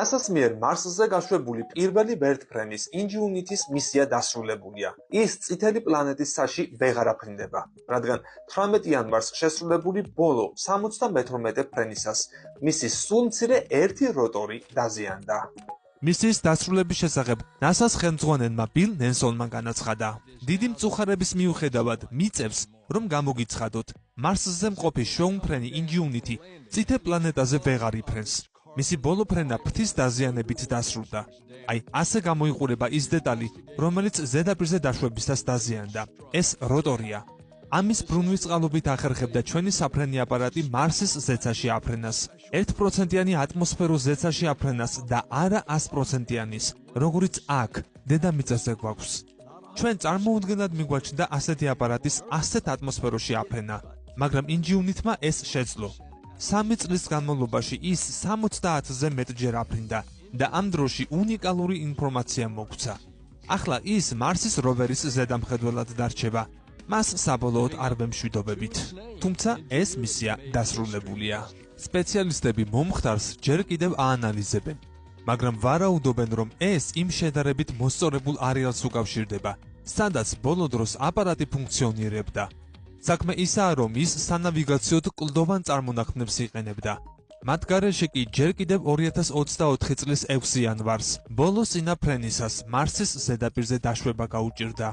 NASA-ს მიერ მარსზე გაშვებული პირველი ვერტმფრენის ინჯიუნიტის მისია დასრულებულია. ის წითელი პლანეტის საში ვეღარ აფრინდება, რადგან 18 იანვარს შესრულებული ბოლო 78 ფრენისას მისი სულ მცირე ერთი როტორი დაზიანდა. მისიის დასრულების შესახებ NASA-ს ხელმძღვანელმა ბილ ნენსონმა განაცხადა. დიდი მწუხარების მიუხედავად მიწევს, რომ გამოგიცხადოთ, მარსზე მყოფი შეუმფრენი ინჯიუნიტი წითელ პლანეტაზე ვეღარ იფრენს. მისი ბოლო ფრენა ფრთის დაზიანებით დასრულდა. აი, ასე გამოიყურება ის დეტალი, რომელიც ზედაპირზე დაშვებისას დაზიანდა. ეს როტორია. ამის ბრუნვის წყალობით ახერხებდა ჩვენი საფრენი აპარატი მარსის ზეცაში აფრენას. 1%-იანი ატმოსფეროს ზეცაში აფრენას და არა 100%-იანის, როგორიც აქ, დედამიწაზე გვაქვს. ჩვენ წარმოუდგენლად მიგვაჩნდა ასეთი აპარატის ასეთ ატმოსფეროში აფრენა, მაგრამ ინჯიუნიტმა ეს შეძლო. 3 წლის განმავლობაში ის 70-ზე მეტჯერ აფრინდა და ამ დროში უნიკალური ინფორმაცია მოგვცა. ახლა ის მარსის როვერის ზედამხედველად დარჩება. მას საბოლოოდ არ ვემშვიდობებით. თუმცა ეს მისია დასრულებულია. სპეციალისტები მომხდარს ჯერ კიდევ აანალიზებენ, მაგრამ ვარაუდობენ, რომ ეს იმ შედარებით მოსწორებულ არეალს უკავშირდება, სადაც ბოლო დროს აპარატი ფუნქციონირებდა. საქმე ისაა, რომ ის სანავიგაციოდ კლდოვან წარმონაქმნებს იყენებდა. მათ გარეშე კი ჯერ კიდევ 2024 წლის 6 იანვარს, ბოლო წინა ფრენისას მარსის ზედაპირზე დაშვება გაუჭირდა.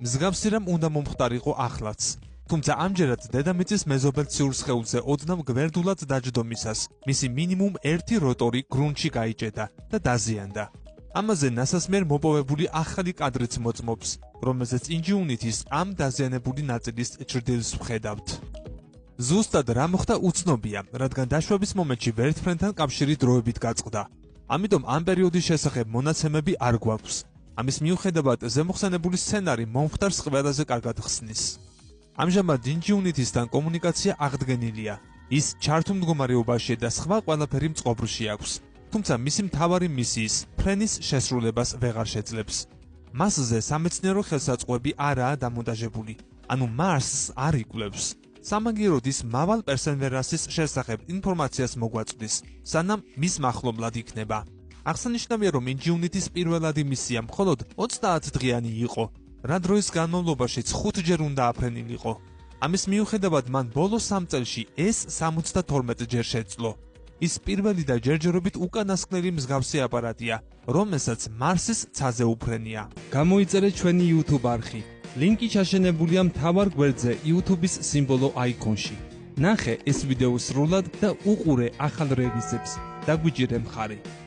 მსგავსი რამ უნდა მომხდარიყო ახლაც. თუმცა ამჯერად დედამიწის მეზობელ ციურ სხეულზე ოდნავ გვერდულად დაჯდომისას მისი მინიმუმ ერთი როტორი გრუნტში გაიჭედა და დაზიანდა. ამაზე NASA-ს მიერ მოპოვებული ახალი კადრიც მოწმობს, რომელზეც ინჯიუნიტის ამ დაზიანებული ნაწილის ჩრდილს ვხედავთ. ზუსტად რა მოხდა უცნობია, რადგან დაშვების მომენტში ვერტმფრენთან კავშირი დროებით გაწყდა. ამიტომ ამ პერიოდის შესახებ მონაცემები არ გვაქვს. ამის მიუხედავად ზემოხსენებული სცენარი მომხდარს ყველაზე კარგად ხსნის. ამჟამად ინჯიუნიტისთან კომუნიკაცია აღდგენილია. ის ჩართულ მდგომარეობაშია და სხვა ყველაფერი მწყობრში აქვს. თუმცა მისი მთავარი მისიის ფრენის შესრულებას ვეღარ შეძლებს. მასზე სამეცნიერო ხელსაწყოები არაა დამონტაჟებული, ანუ მარსს არ იკვლევს. სამაგიეროდ ის მავალ პერსევერანსის შესახებ ინფორმაციას მოგვაწვდის, სანამ მის მახლობლად იქნება. აღსანიშნავია, რომ ინჯიუნიტის პირველადი მისია მხოლოდ 30 დღიანი იყო, რა დროის განმავლობაშიც 5ჯერ უნდა აფრენილიყო. ამის მიუხედავად მან ბოლო 3 წელში ეს 72 ჯერ შეძლო. ის პირველი და ჯერჯერობით უკანასკნელი მსგავსი აპარატია, რომელსაც მარსის ცაზე უფრენია. გამოიწერეთ ჩვენი YouTube არხი. ლინკი ჩაშენებულია მთავარ გვერდზე YouTube-ის სიმბოლო აიკონში. ნახე ეს ვიდეო სრულად და უყურე ახალ რელიზებს. დაგვიჭირე მხარი.